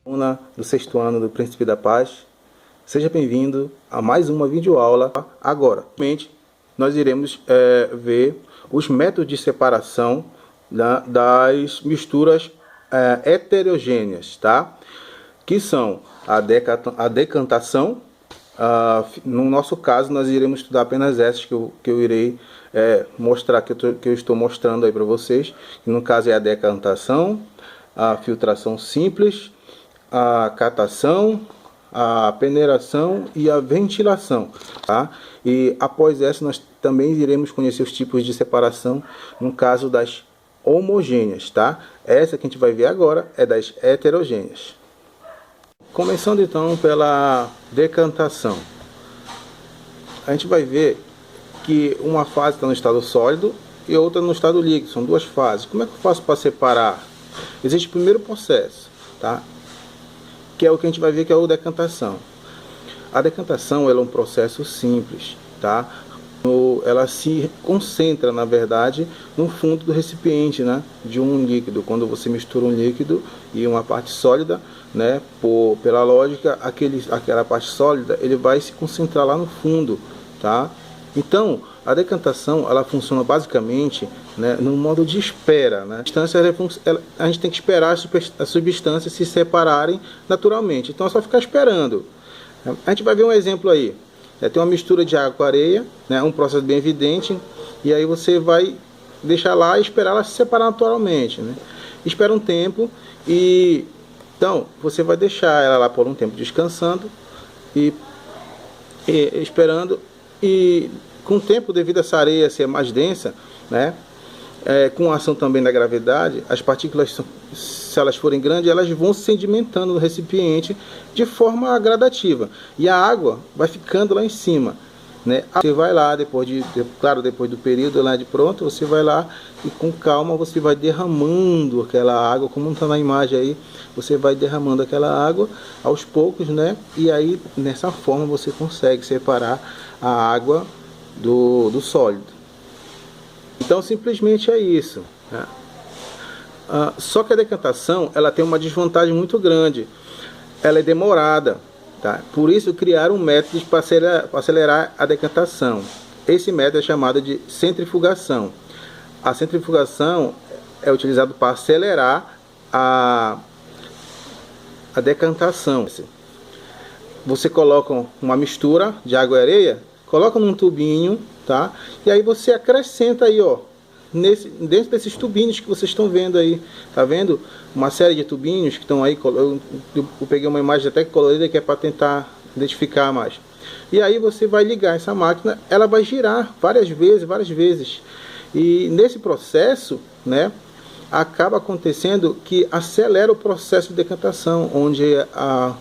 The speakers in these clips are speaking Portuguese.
Aluna do sexto ano do Príncipe da Paz, seja bem-vindo a mais uma videoaula. Agora, nós iremos ver os métodos de separação das misturas heterogêneas, tá? Que são a decantação. No nosso caso, nós iremos estudar apenas essas que eu irei mostrar, que eu estou mostrando aí para vocês. No caso é a decantação, a filtração simples, a catação, a peneiração e a ventilação, tá? E após essa nós também iremos conhecer os tipos de separação no caso das homogêneas, tá? Essa que a gente vai ver agora é das heterogêneas. Começando então pela decantação, a gente vai ver que uma fase está no estado sólido e outra no estado líquido, são duas fases. Como é que eu faço para separar? Existe o primeiro processo, tá? Que é o que a gente vai ver, que é a decantação. A decantação ela é um processo simples, tá? Ela se concentra, na verdade, no fundo do recipiente, né, de um líquido. Quando você mistura um líquido e uma parte sólida, né, pela lógica, aquela parte sólida ele vai se concentrar lá no fundo, tá? Então, a decantação ela funciona basicamente, né, no modo de espera, né? A gente tem que esperar as substâncias se separarem naturalmente. Então é só ficar esperando. A gente vai ver um exemplo aí. Tem uma mistura de água com areia, né, um processo bem evidente, e aí você vai deixar lá e esperar ela se separar naturalmente, né? Espera um tempo e então você vai deixar ela lá por um tempo descansando e esperando, e com o tempo, devido a essa areia ser mais densa, né, com a ação também da gravidade, as partículas, se elas forem grandes, elas vão se sedimentando no recipiente de forma gradativa, e a água vai ficando lá em cima, né? Você vai lá, depois do período lá de pronto, você vai lá e com calma você vai derramando aquela água, como está na imagem aí, você vai derramando aquela água aos poucos, né? E aí nessa forma você consegue separar a água do sólido. Então simplesmente é isso, né? Só que a decantação ela tem uma desvantagem muito grande, ela é demorada, tá? Por isso criaram um método para acelerar a decantação. Esse método é chamado de centrifugação. A centrifugação é utilizada para acelerar a decantação. Você coloca uma mistura de água e areia, coloca num tubinho, tá? E aí você acrescenta aí, ó, dentro desses tubinhos que vocês estão vendo aí, tá vendo? Uma série de tubinhos que estão aí. Eu peguei uma imagem até colorida que é para tentar identificar mais. E aí você vai ligar essa máquina, ela vai girar várias vezes. E nesse processo, né, acaba acontecendo que acelera o processo de decantação, onde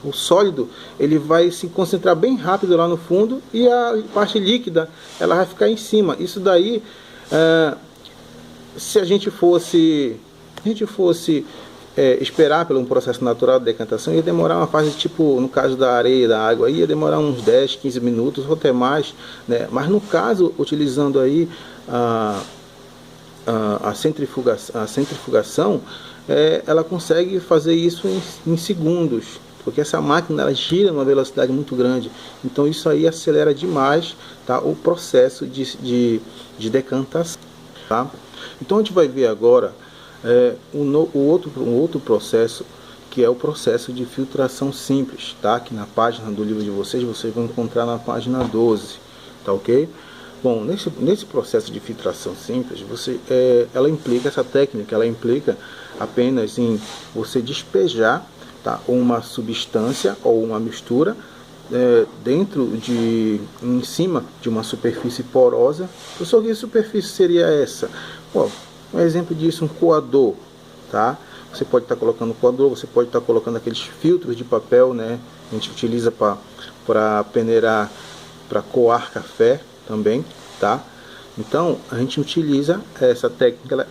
o sólido ele vai se concentrar bem rápido lá no fundo e a parte líquida ela vai ficar em cima. Isso daí, se a gente fosse esperar pelo um processo natural de decantação, ia demorar uma fase tipo, no caso da areia, da água, ia demorar uns 10, 15 minutos ou até mais, né? Mas no caso, utilizando aí a centrifugação, ela consegue fazer isso em segundos, porque essa máquina ela gira numa velocidade muito grande. Então isso aí acelera demais, tá, o processo de decantação, tá? Então a gente vai ver agora um outro processo, que é o processo de filtração simples, tá? Que na página do livro de vocês vão encontrar na página 12, tá ok? Bom, nesse processo de filtração simples, essa técnica ela implica apenas em você despejar, tá, uma substância ou uma mistura em cima de uma superfície porosa. Professor, que superfície seria essa? Bom, um exemplo disso, um coador, tá? Você pode estar colocando coador, você pode estar colocando aqueles filtros de papel, né? A gente utiliza para peneirar, para coar café também, tá? Então a gente utiliza essa técnica,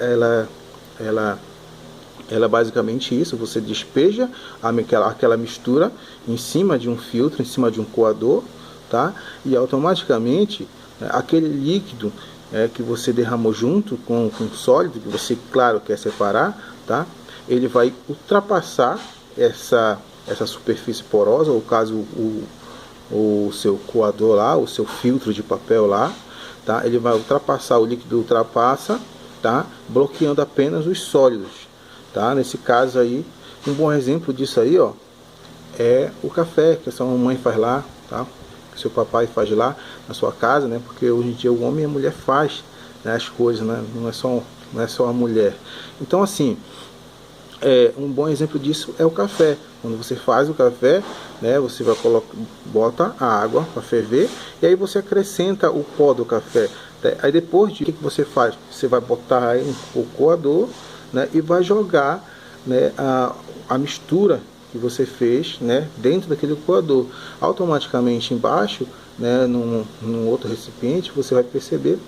ela é basicamente isso. Você despeja aquela mistura em cima de um filtro, em cima de um coador, tá? E automaticamente aquele líquido que você derramou junto com o sólido, que você, claro, quer separar, tá? Ele vai ultrapassar essa superfície porosa, ou caso o seu coador lá, o seu filtro de papel lá, tá? Ele vai ultrapassar, o líquido ultrapassa, tá? Bloqueando apenas os sólidos, tá? Nesse caso aí, um bom exemplo disso aí, ó, é o café que a sua mamãe faz lá, tá? Que seu papai faz lá na sua casa, né? Porque hoje em dia o homem e a mulher faz, né, as coisas, né? Não é só a mulher. Então assim, um bom exemplo disso é o café. Quando você faz o café, né, você vai bota a água para ferver e aí você acrescenta o pó do café. Aí depois de, o que você faz? Você vai botar aí o coador, né, e vai jogar, né, a mistura que você fez, né, dentro daquele coador. Automaticamente embaixo, né, num outro recipiente, você vai perceber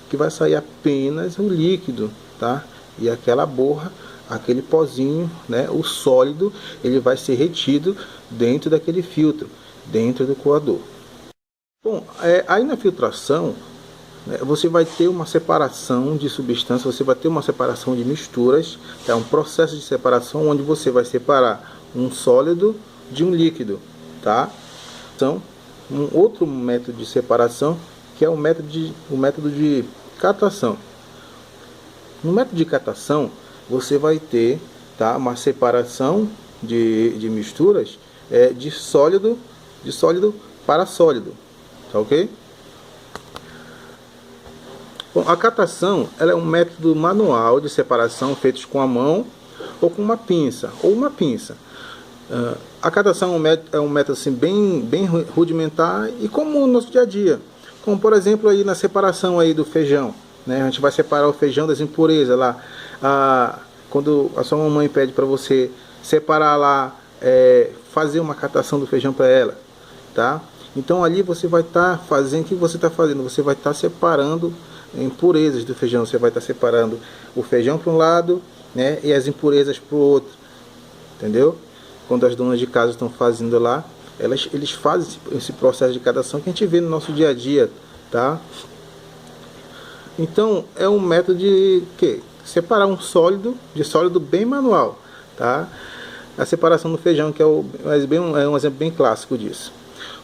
que vai sair apenas o líquido, tá? E aquela borra, aquele pozinho, né, o sólido, ele vai ser retido dentro daquele filtro, dentro do coador. Bom, aí na filtração, né, você vai ter uma separação de substâncias, você vai ter uma separação de misturas, é um processo de separação onde você vai separar um sólido de um líquido, tá? Então, um outro método de separação, que é o método de catação. No método de catação, você vai ter, tá, uma separação de misturas de sólido para sólido, tá ok? Bom, a catação, ela é um método manual de separação feito com a mão ou com uma pinça, a catação é um método assim, bem rudimentar e comum no nosso dia a dia, como por exemplo aí na separação aí do feijão, né? A gente vai separar o feijão das impurezas lá. Quando a sua mamãe pede para você separar lá, fazer uma catação do feijão para ela, tá? Então ali você vai estar fazendo, o que você está fazendo? Você vai estar separando impurezas do feijão, você vai estar separando o feijão para um lado, né, e as impurezas para o outro, entendeu? Quando as donas de casa estão fazendo lá, eles fazem esse processo de catação que a gente vê no nosso dia a dia, tá? Então é um método de separar um sólido de sólido bem manual, tá? A separação do feijão, que é um exemplo bem clássico disso.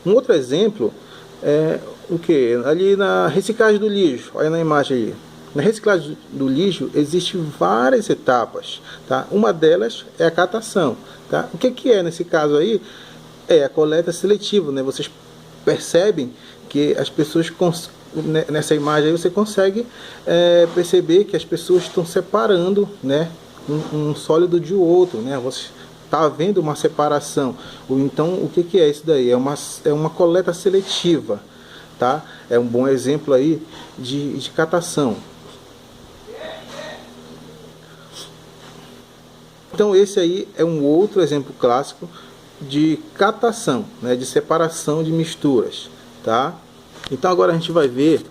Um outro exemplo é o que? Ali na reciclagem do lixo, olha na imagem aí. Na reciclagem do lixo existem várias etapas, tá? Uma delas é a catação, tá? O que é nesse caso aí? É a coleta seletiva, né? Vocês percebem que as pessoas nessa imagem aí você consegue perceber que as pessoas estão separando, né, um sólido de outro, né? Você está vendo uma separação. Então o que é isso daí? É uma coleta seletiva, tá? É um bom exemplo aí de catação. Então esse aí é um outro exemplo clássico de catação, né, de separação de misturas, tá? Então agora a gente vai ver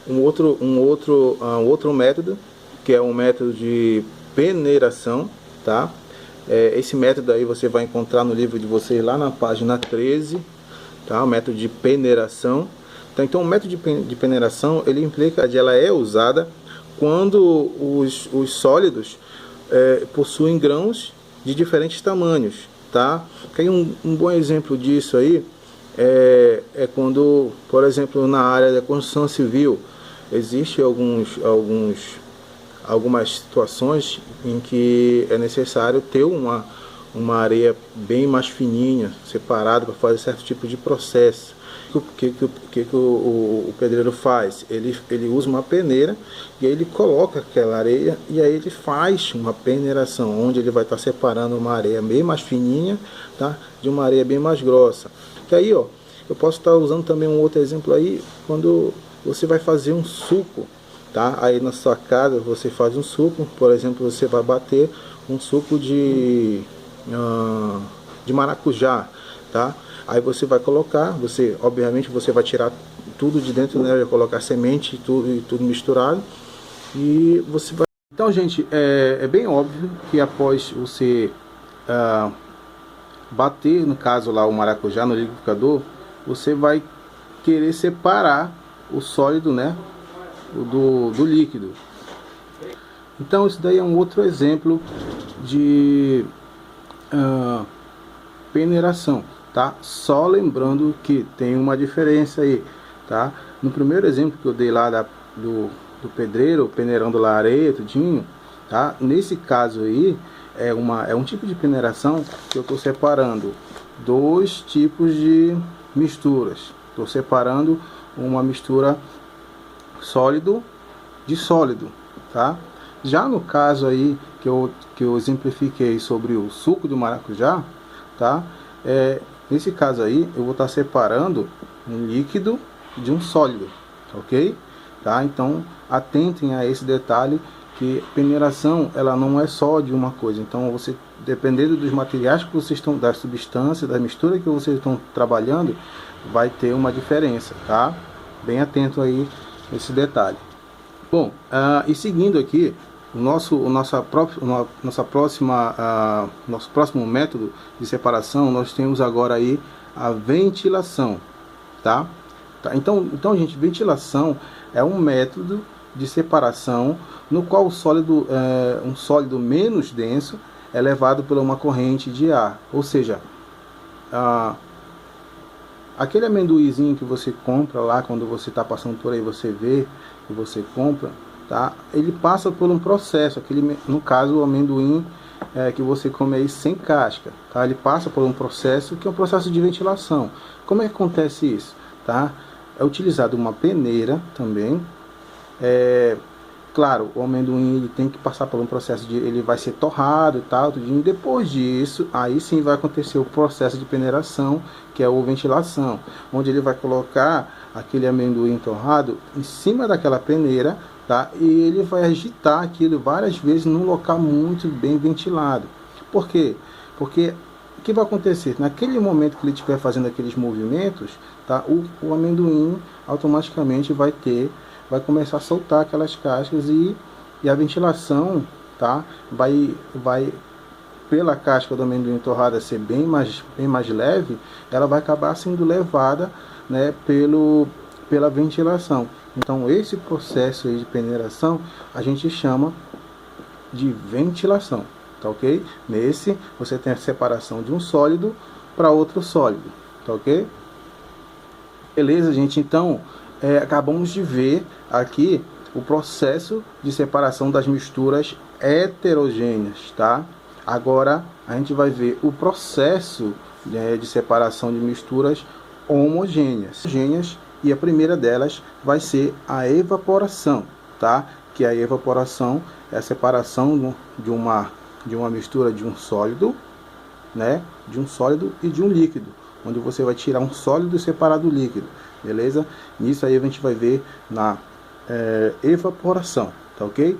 um outro método, que é um método de peneiração, tá? Esse método aí você vai encontrar no livro de vocês lá na página 13, tá? O método de peneiração. Então o método de peneiração, ele implica que ela é usada quando os sólidos possuem grãos de diferentes tamanhos, tá? Tem um bom exemplo disso aí é quando, por exemplo, na área da construção civil, existe algumas situações em que é necessário ter uma areia bem mais fininha, separada, para fazer certo tipo de processo. O que o pedreiro faz? Ele usa uma peneira e aí ele coloca aquela areia e aí ele faz uma peneiração, onde ele vai estar separando uma areia bem mais fininha, tá, de uma areia bem mais grossa. Que aí, ó, eu posso estar usando também um outro exemplo aí, quando você vai fazer um suco, tá? Aí na sua casa você faz um suco, por exemplo, você vai bater um suco de maracujá, tá? Aí você vai colocar, obviamente você vai tirar tudo de dentro, né? Vai colocar semente e tudo misturado e você vai. Então, gente, é bem óbvio que após você bater, no caso lá, o maracujá no liquidificador, você vai querer separar o sólido, né, do líquido. Então isso daí é um outro exemplo de peneiração, tá? Só lembrando que tem uma diferença aí, tá? No primeiro exemplo que eu dei lá do pedreiro peneirando lá a areia, tudinho, tá? Nesse caso aí é um tipo de peneiração que eu estou separando dois tipos de misturas. Estou separando uma mistura sólido de sólido, tá? Já no caso aí que eu exemplifiquei sobre o suco do maracujá, tá? Nesse caso aí eu vou estar separando um líquido de um sólido, ok? Tá? Então atentem a esse detalhe, que peneiração ela não é só de uma coisa. Então você, dependendo dos materiais que vocês estão, das substâncias, da mistura que vocês estão trabalhando, vai ter uma diferença, tá? Bem atento aí nesse detalhe. Bom, e seguindo aqui nosso próximo método de separação, nós temos agora aí a ventilação, tá? Então gente, ventilação é um método de separação no qual um sólido menos denso é levado por uma corrente de ar. Ou seja, aquele amendoizinho que você compra lá, quando você está passando por aí, você vê que você compra, tá? Ele passa por um processo, no caso o amendoim que você come aí sem casca, tá? Ele passa por um processo que é um processo de ventilação. Como é que acontece isso, tá? É utilizado uma peneira também. Claro, o amendoim ele tem que passar por um processo ele vai ser torrado e tal, tudinho. Depois disso, aí sim vai acontecer o processo de peneiração, que é a ventilação, onde ele vai colocar aquele amendoim torrado em cima daquela peneira, tá? E ele vai agitar aquilo várias vezes num local muito bem ventilado. Por quê? Porque o que vai acontecer? Naquele momento que ele estiver fazendo aqueles movimentos, tá? O amendoim automaticamente vai começar a soltar aquelas cascas e a ventilação, tá? Vai pela casca do amendoim torrada ser bem mais leve, ela vai acabar sendo levada, né, pela ventilação. Então esse processo aí de peneiração a gente chama de ventilação, tá ok? Nesse você tem a separação de um sólido para outro sólido, tá ok? Beleza, gente? Então acabamos de ver aqui o processo de separação das misturas heterogêneas, tá? Agora a gente vai ver o processo de separação de misturas homogêneas. E a primeira delas vai ser a evaporação, tá? Que a evaporação é a separação de uma mistura de um sólido, né? De um sólido e de um líquido, onde você vai tirar um sólido e separar do líquido. Beleza? Nisso aí a gente vai ver na evaporação, tá ok?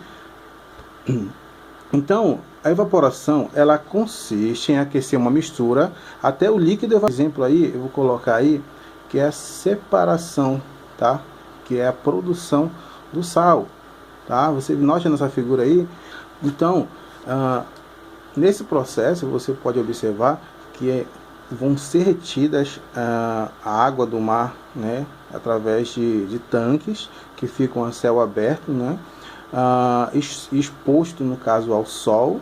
Então, a evaporação, ela consiste em aquecer uma mistura até o líquido. Exemplo aí, eu vou colocar aí, que é a separação, tá? Que é a produção do sal, tá? Você note nessa figura aí. Então, nesse processo, você pode observar que vão ser retidas a água do mar, né, através de tanques que ficam a céu aberto, né, exposto no caso ao sol,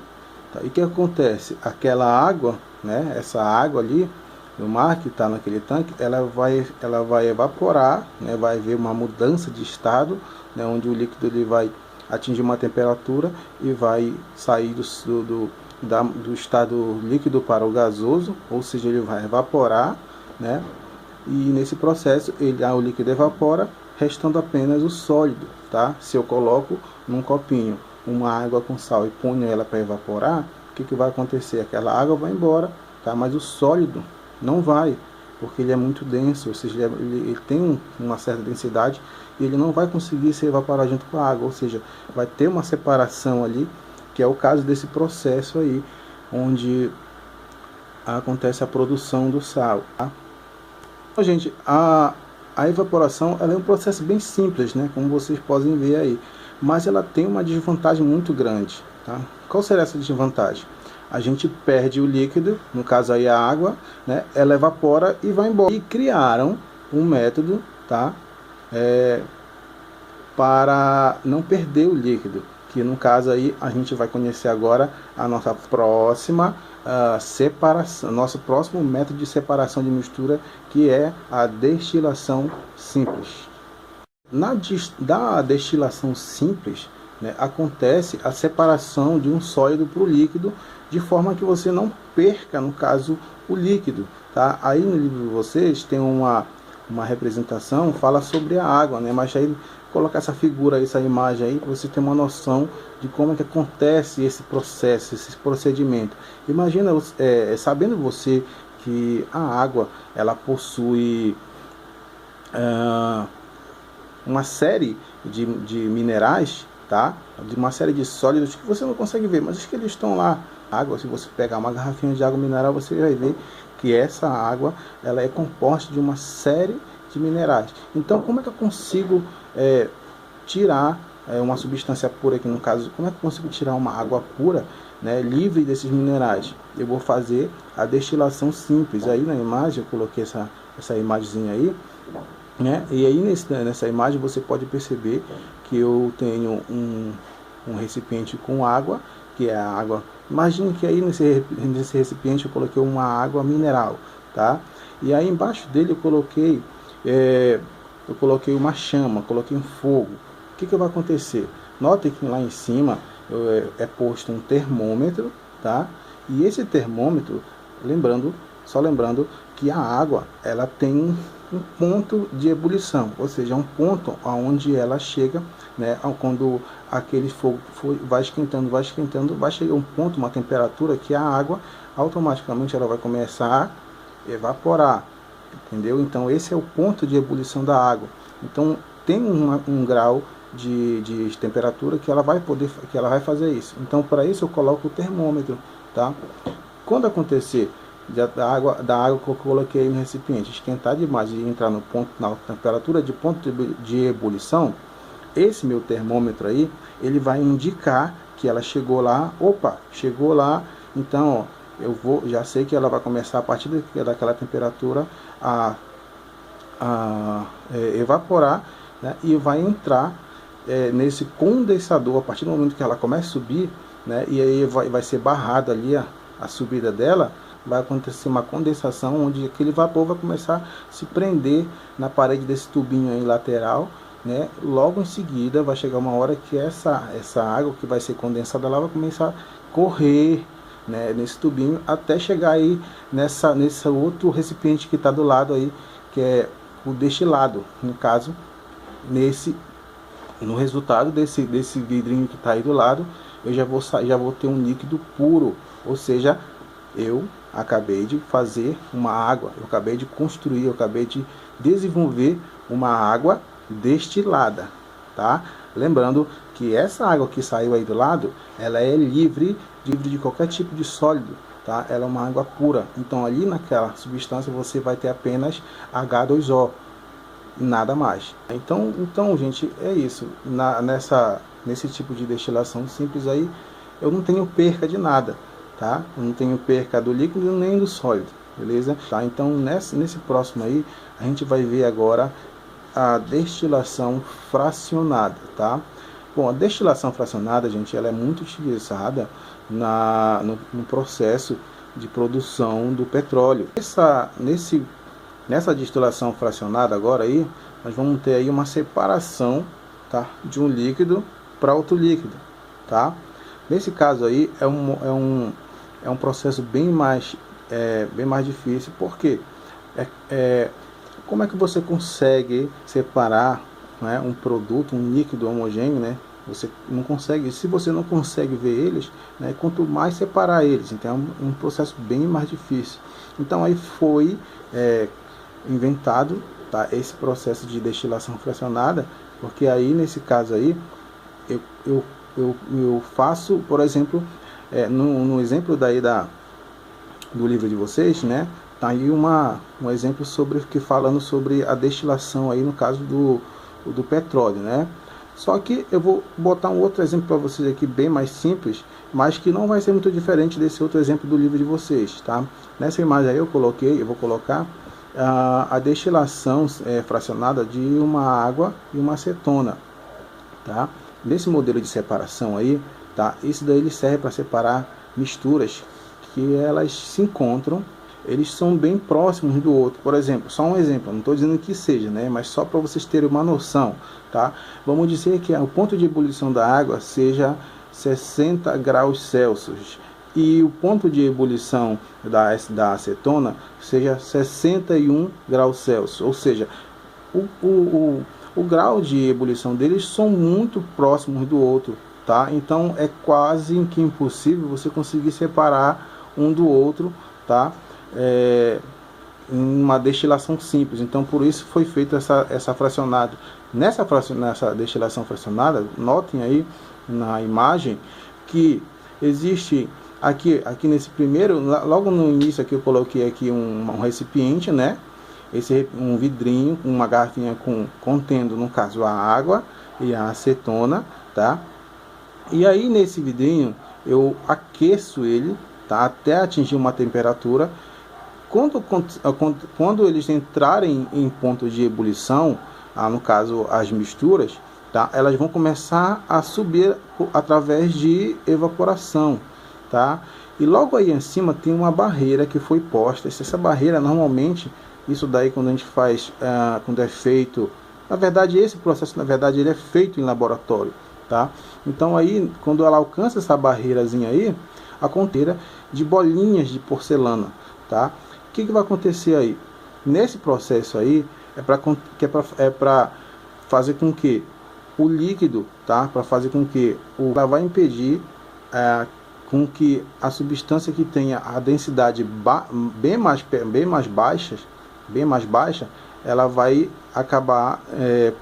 tá? E o que acontece? Aquela água, né, essa água ali do mar que está naquele tanque, ela vai evaporar, né, vai haver uma mudança de estado, né, onde o líquido ele vai atingir uma temperatura e vai sair do estado líquido para o gasoso, ou seja, ele vai evaporar, né? E nesse processo o líquido evapora, restando apenas o sólido, tá? Se eu coloco num copinho uma água com sal e ponho ela para evaporar, o que vai acontecer? Aquela água vai embora, tá? Mas o sólido não vai, porque ele é muito denso, ou seja, ele tem uma certa densidade e ele não vai conseguir se evaporar junto com a água, ou seja, vai ter uma separação ali, que é o caso desse processo aí, onde acontece a produção do sal, tá? Então, gente, a evaporação ela é um processo bem simples, né, como vocês podem ver aí, mas ela tem uma desvantagem muito grande, tá? Qual será essa desvantagem? A gente perde o líquido, no caso aí a água, né, ela evapora e vai embora. E criaram um método, tá, para não perder o líquido. que no caso aí a gente vai conhecer agora a nossa próxima separação, nosso próximo método de separação de mistura, que é a destilação simples. Da destilação simples, né, acontece a separação de um sólido para o líquido, de forma que você não perca, no caso, o líquido. Tá? Aí no livro de vocês tem uma representação, fala sobre a água, né? Mas aí colocar essa figura, essa imagem aí, para você ter uma noção de como é que acontece esse processo, esse procedimento. Imagina, sabendo você que a água, ela possui uma série de minerais, tá? De uma série de sólidos que você não consegue ver, mas que eles estão lá. Água, se você pegar uma garrafinha de água mineral, você vai ver que essa água, ela é composta de uma série de minerais. Então, como é que eu consigo tirar uma substância pura aqui no caso? Como é que eu consigo tirar uma água pura, né, livre desses minerais? Eu vou fazer a destilação simples. Aí na imagem eu coloquei essa imagenzinha aí, né? E aí nessa imagem você pode perceber que eu tenho um recipiente com água, que é a água. Imagine que aí nesse recipiente eu coloquei uma água mineral, tá? E aí embaixo dele eu coloquei uma chama, coloquei um fogo. O que vai acontecer? Note que lá em cima é posto um termômetro, tá? E esse termômetro, só lembrando que a água, ela tem um ponto de ebulição, ou seja, um ponto aonde ela chega, né, quando aquele fogo vai esquentando, vai chegar um ponto, uma temperatura que a água automaticamente ela vai começar a evaporar, entendeu? Então esse é o ponto de ebulição da água. Então tem um grau de temperatura que ela vai fazer isso. Então para isso eu coloco o termômetro, tá? Quando acontecer da água que eu coloquei no recipiente esquentar demais e entrar na temperatura de ponto de ebulição, esse meu termômetro aí, ele vai indicar que ela chegou lá. Opa, chegou lá, então ó, já sei que ela vai começar a partir daquela temperatura a evaporar, né, e vai entrar nesse condensador. A partir do momento que ela começa a subir, né, e aí vai ser barrada ali a subida dela, vai acontecer uma condensação, onde aquele vapor vai começar a se prender na parede desse tubinho aí lateral, né? Logo em seguida vai chegar uma hora que essa água que vai ser condensada lá vai começar a correr, né, nesse tubinho, até chegar aí nesse outro recipiente que está do lado aí, que é o destilado. No caso, no resultado desse vidrinho que está aí do lado, eu já vou ter um líquido puro, ou seja, eu acabei de fazer uma água, eu acabei de construir, eu acabei de desenvolver uma água destilada, tá? Lembrando que essa água que saiu aí do lado, ela é livre de qualquer tipo de sólido, tá? Ela é uma água pura. Então ali naquela substância você vai ter apenas H2O, nada mais. Então gente, é isso. Nesse tipo de destilação simples aí, eu não tenho perca de nada, tá? Eu não tenho perca do líquido nem do sólido, beleza? Tá? Então nesse próximo aí, a gente vai ver agora a destilação fracionada, tá? Bom, a destilação fracionada, gente, ela é muito utilizada no processo de produção do petróleo. Nessa destilação fracionada agora aí, nós vamos ter aí uma separação, tá, de um líquido para outro líquido, tá? Nesse caso aí é um processo bem mais difícil, porque como é que você consegue separar, né, um produto, um líquido homogêneo, né? Você não consegue, se você não consegue ver eles, né, quanto mais separar eles, então é um processo bem mais difícil. Então aí foi inventado, tá, esse processo de destilação fracionada, porque aí nesse caso aí eu faço, por exemplo, no exemplo daí do livro de vocês, né, tá aí um exemplo falando sobre a destilação aí no caso do petróleo, né? Só que eu vou botar um outro exemplo para vocês aqui bem mais simples, mas que não vai ser muito diferente desse outro exemplo do livro de vocês, tá? Nessa imagem aí eu vou colocar a destilação fracionada de uma água e uma acetona, tá? nesse modelo de separação aí, tá? Isso daí ele serve para separar misturas que elas se encontram, eles são bem próximos do outro. Por exemplo, só um exemplo, não estou dizendo que seja, né? Mas só para vocês terem uma noção, tá? Vamos dizer que o ponto de ebulição da água seja 60 graus Celsius e o ponto de ebulição da acetona seja 61 graus Celsius, ou seja, o grau de ebulição deles são muito próximos do outro, tá? Então é quase que impossível você conseguir separar um do outro, tá? Em uma destilação simples. Então por isso foi feito essa fracionada. Nessa destilação fracionada, notem aí na imagem que existe aqui nesse primeiro, logo no início aqui eu coloquei aqui um recipiente, né? Um vidrinho, uma garrafinha contendo, no caso, a água e a acetona, tá? E aí nesse vidrinho eu aqueço ele, tá? Até atingir uma temperatura. Quando eles entrarem em ponto de ebulição, no caso as misturas, tá? Elas vão começar a subir através de evaporação, tá? E logo aí em cima tem uma barreira que foi posta. Essa barreira normalmente, isso daí quando a gente faz, quando é feito, na verdade esse processo na verdade ele é feito em laboratório, tá? Então aí quando ela alcança essa barreirazinha aí, a conteira de bolinhas de porcelana, tá? O que vai acontecer aí? Nesse processo aí é para fazer com que o líquido, tá? Para fazer com que ela vai impedir com que a substância que tenha a densidade bem mais baixa, ela vai acabar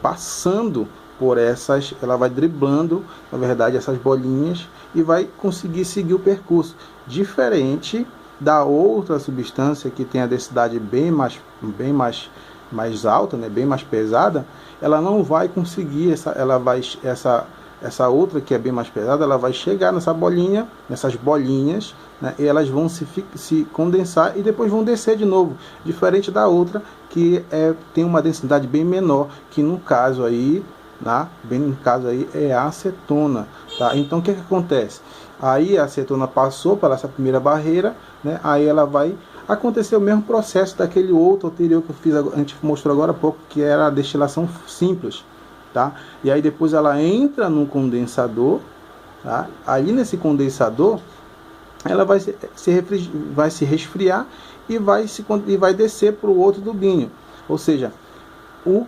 passando por ela vai driblando, na verdade, essas bolinhas e vai conseguir seguir o percurso, diferente da outra substância que tem a densidade bem mais alta, né, bem mais pesada. Ela não vai conseguir, essa outra que é bem mais pesada, ela vai chegar nessas bolinhas, né, e elas vão se condensar e depois vão descer de novo, diferente da outra que tem uma densidade bem menor, que no caso aí, é a acetona, tá? Então o que acontece? Aí a acetona passou para essa primeira barreira, né? Aí ela vai acontecer o mesmo processo daquele outro anterior que a gente mostrou agora há pouco, que era a destilação simples, tá? E aí depois ela entra no condensador, tá? Aí nesse condensador ela vai se resfriar e vai descer para o outro tubinho, ou seja, o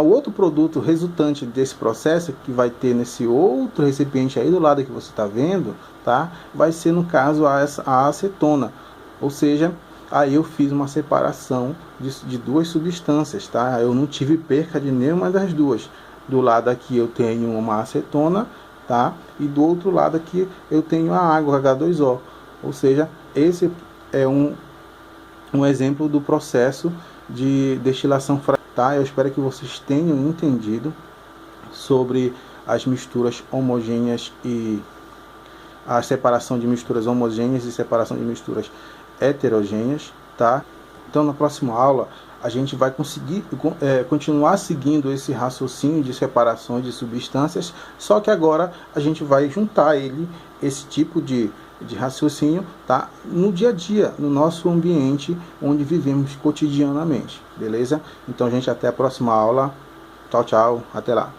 outro produto resultante desse processo que vai ter nesse outro recipiente aí do lado que você está vendo, tá? Vai ser, no caso, a acetona. Ou seja, aí eu fiz uma separação de duas substâncias, tá? Eu não tive perca de nenhuma das duas. Do lado aqui eu tenho uma acetona, tá? E do outro lado aqui eu tenho a água H2O. Ou seja, esse é um exemplo do processo de destilação fracionada. Tá? Eu espero que vocês tenham entendido sobre as misturas homogêneas e a separação de misturas homogêneas e separação de misturas heterogêneas, tá? Então na próxima aula a gente vai conseguir continuar seguindo esse raciocínio de separação de substâncias, só que agora a gente vai juntar esse tipo de raciocínio, tá? No dia a dia, no nosso ambiente onde vivemos cotidianamente, beleza? Então, gente, até a próxima aula. Tchau, tchau, até lá.